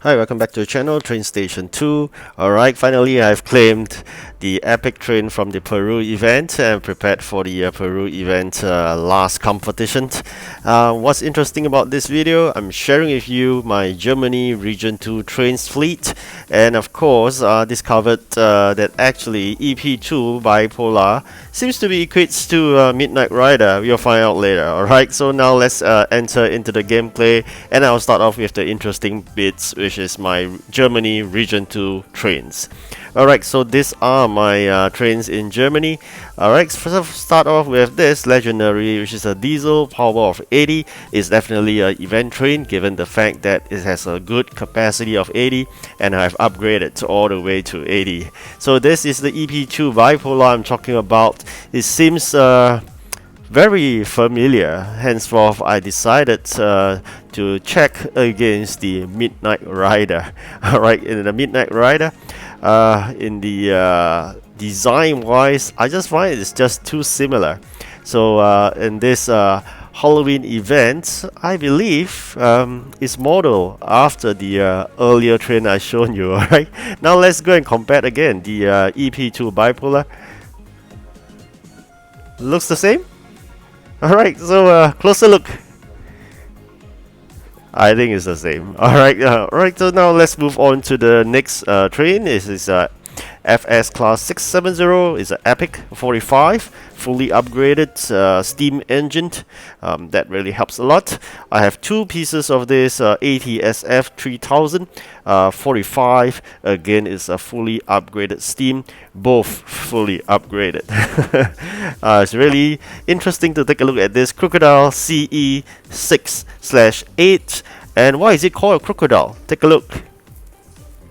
Hi, welcome back to the channel, TrainStation 2. Alright, finally I've claimed the epic train from the Peru event and prepared for the Peru event last competition. What's interesting about this video, I'm sharing with you my Germany Region 2 trains fleet, and of course discovered that actually EP2 bipolar seems to be equates to Midnight Rider. We'll find out later. Alright, so now let's enter into the gameplay, and I'll start off with the interesting bits, which is my Germany Region 2 trains. Alright, so these are my trains in Germany. Alright, first start off with this legendary, which is a diesel power of 80. It's definitely an event train given the fact that it has a good capacity of 80, and I've upgraded all the way to 80. So this is the EP2 bipolar I'm talking about. It seems very familiar, henceforth I decided to check against the Midnight Rider. Alright, in the Midnight Rider, in the design wise, I just find it's just too similar. So in this Halloween event, I believe is modeled after the earlier train I shown you. Alright, now let's go and compare again. The EP2 bipolar looks the same. Alright, so closer look. I think it's the same. Alright, so now let's move on to the next train. This is FS Class 670. It's an Epic 45, fully upgraded steam engine. That really helps a lot. I have two pieces of this ATSF 3000 45. Again, is a fully upgraded steam, both fully upgraded. It's really interesting to take a look at this Crocodile CE 6/8. And why is it called a crocodile? Take a look.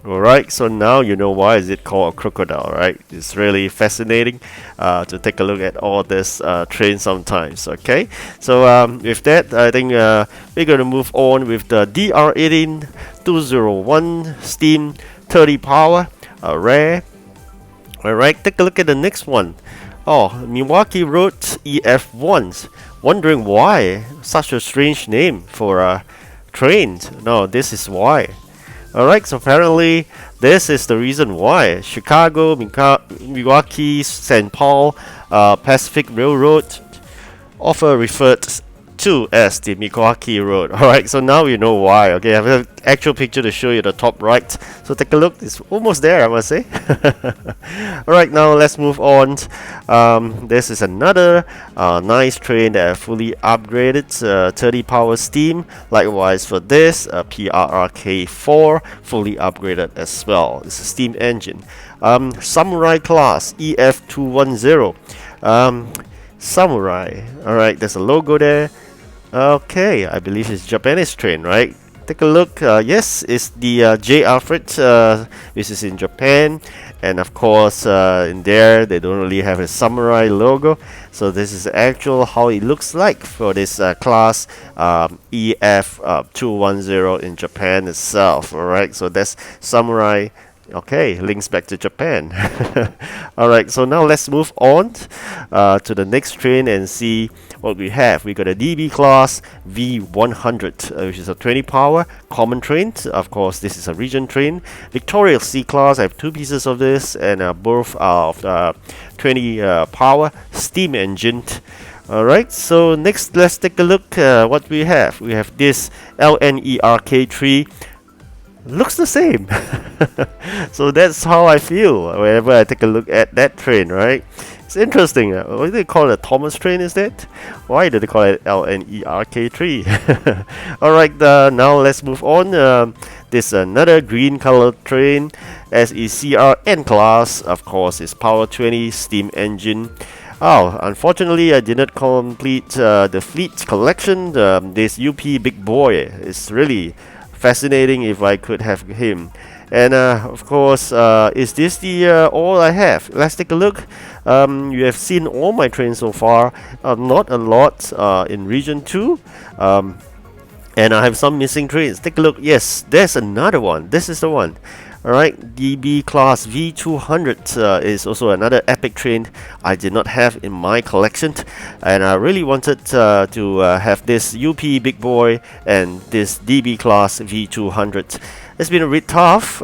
Alright, so now you know why is it called a crocodile, right? It's really fascinating to take a look at all this train sometimes, okay? So with that, I think we're going to move on with the DR18 201 Steam 30 power, rare. Alright, take a look at the next one. Oh, Milwaukee Road EF1s. Wondering why such a strange name for a train. No, this is why. Alright, so apparently this is the reason why. Chicago, Milwaukee, St. Paul, Pacific Railroad, often referred to as the Milwaukee Road. Alright, so now you know why. Okay, I have an actual picture to show you the top right. So take a look, it's almost there, I must say. Alright, now let's move on. This is another nice train that I fully upgraded, 30 power steam. Likewise for this, PRRK4, fully upgraded as well. It's a steam engine. Samurai class EF210. Samurai. Alright, there's a logo there. Okay, I believe it's Japanese train, right? Take a look. Yes, it's the J. Alfred, which is in Japan, and of course in there they don't really have a samurai logo. So this is actual how it looks like for this class EF210 in Japan itself. All right, so that's samurai. Okay, links back to Japan. Alright, so now let's move on to the next train and see what we have. We got a DB class V100, which is a 20 power common train. Of course, this is a region train. Victoria C class, I have two pieces of this, and both are of 20 power steam engine. Alright, so next let's take a look what we have. We have this LNERK3. Looks the same. So that's how I feel whenever I take a look at that train, right? It's interesting. What do they call it? Thomas train, is that? Why do they call it LNERK3? Alright, now let's move on. This another green colored train, SECRN class. Of course, it's power 20 steam engine. Oh, unfortunately, I did not complete the fleet collection. This UP big boy is really fascinating if I could have him. And of course, is this the all I have? Let's take a look. You have seen all my trains so far. Not a lot in Region 2. And I have some missing trains. Take a look. Yes, there's another one. This is the one. Alright, DB class V200 is also another epic train I did not have in my collection, and I really wanted to have this UP big boy and this DB class V200. It's been a bit tough.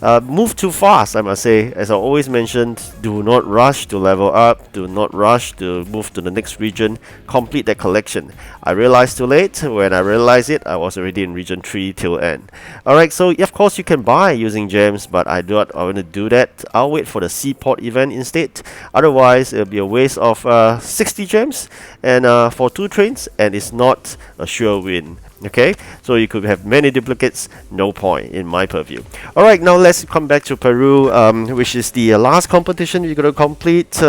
Move too fast, I must say. As I always mentioned, do not rush to level up, do not rush to move to the next region, complete that collection. I realized too late. When I realized it, I was already in region 3 till end. Alright, so of course you can buy using gems, but I do not want to do that. I'll wait for the seaport event instead. Otherwise, it'll be a waste of 60 gems and for 2 trains, and it's not a sure win. Okay, so you could have many duplicates, no point in my purview. Alright, now let's come back to Peru, which is the last competition we're going to complete.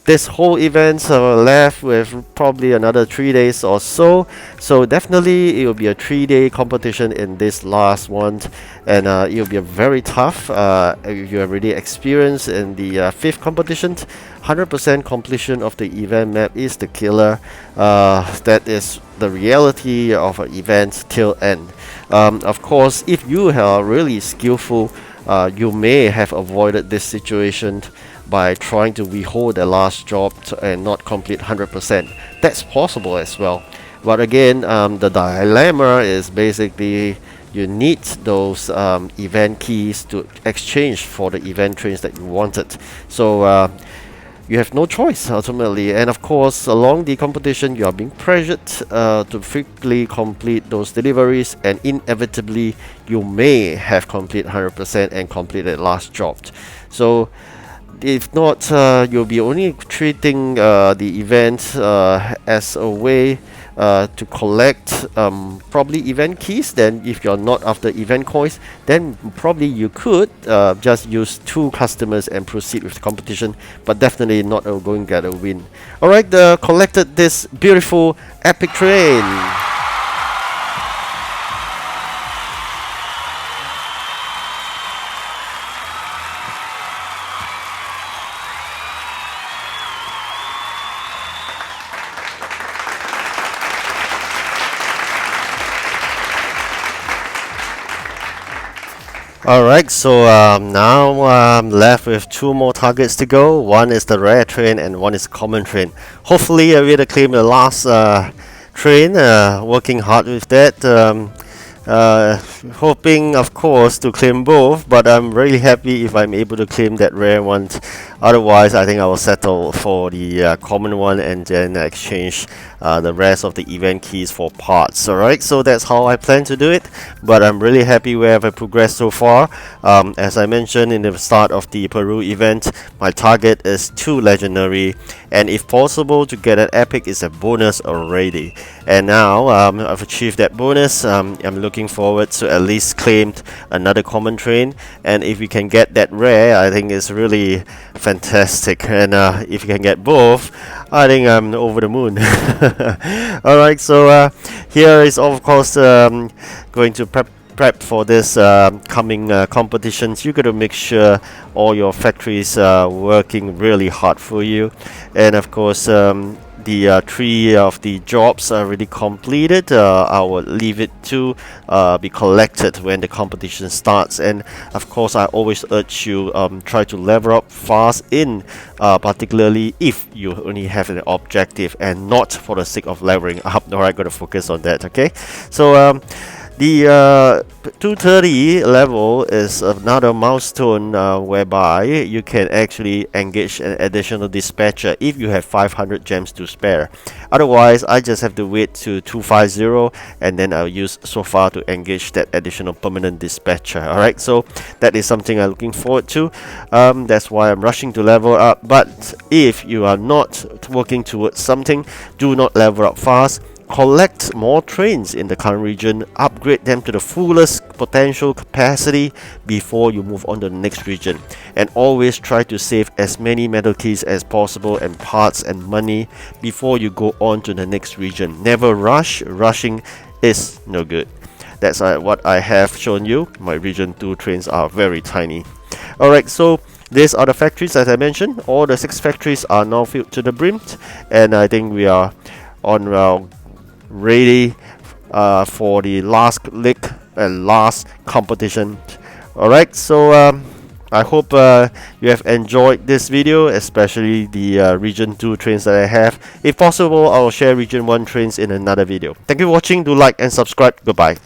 This whole event left with probably another 3 days or so. So definitely it will be a 3-day competition in this last one, and it will be a very tough. If you are already experienced in the 5th competition, 100% completion of the event map is the killer. That is the reality of an event till end. Of course, if you are really skillful, you may have avoided this situation by trying to withhold the last job and not complete 100%. That's possible as well. But again, the dilemma is basically you need those event keys to exchange for the event trains that you wanted. So you have no choice ultimately, and of course along the competition you are being pressured to quickly complete those deliveries, and inevitably you may have complete 100% and complete that last job. So if not, you'll be only treating the event as a way to collect probably event keys. Then if you're not after event coins, then probably you could just use 2 customers and proceed with the competition, but definitely not going to get a win. Alright, collected this beautiful epic train. Alright, so now I'm left with 2 more targets to go. One is the rare train and one is common train. Hopefully I will claim the last train, working hard with that. Hoping of course to claim both, but I'm really happy if I'm able to claim that rare one. Otherwise I think I will settle for the common one and then exchange the rest of the event keys for parts. Alright, so that's how I plan to do it, but I'm really happy where I've progressed so far. As I mentioned in the start of the Peru event, my target is 2 legendary, and if possible to get an epic is a bonus already. And now I've achieved that bonus. I'm looking forward to at least claim another common train, and if we can get that rare, I think it's really fantastic. And if you can get both, I think I'm over the moon. Alright, so here is of course going to prep for this coming competitions. You gotta make sure all your factories are working really hard for you, and of course the 3 of the jobs are already completed. I will leave it to be collected when the competition starts, and of course I always urge you try to level up fast in particularly if you only have an objective and not for the sake of leveling up. Alright, gotta focus on that. Okay, so the 230 level is another milestone whereby you can actually engage an additional dispatcher if you have 500 gems to spare. Otherwise, I just have to wait to 250 and then I'll use so far to engage that additional permanent dispatcher. Alright, so that is something I'm looking forward to. That's why I'm rushing to level up. But if you are not working towards something, do not level up fast. Collect more trains in the current region, upgrade them to the fullest potential capacity before you move on to the next region, and always try to save as many metal keys as possible and parts and money before you go on to the next region. Never rush. Rushing is no good. That's what I have shown you. My region 2 trains are very tiny. Alright, so these are the factories as I mentioned. All the 6 factories are now filled to the brim, and I think we are on ready for the last leg and last competition Alright, so I hope you have enjoyed this video, especially the Region 2 trains that I have. If possible, I'll share Region 1 trains in another video. Thank you for watching. Do like and subscribe. Goodbye.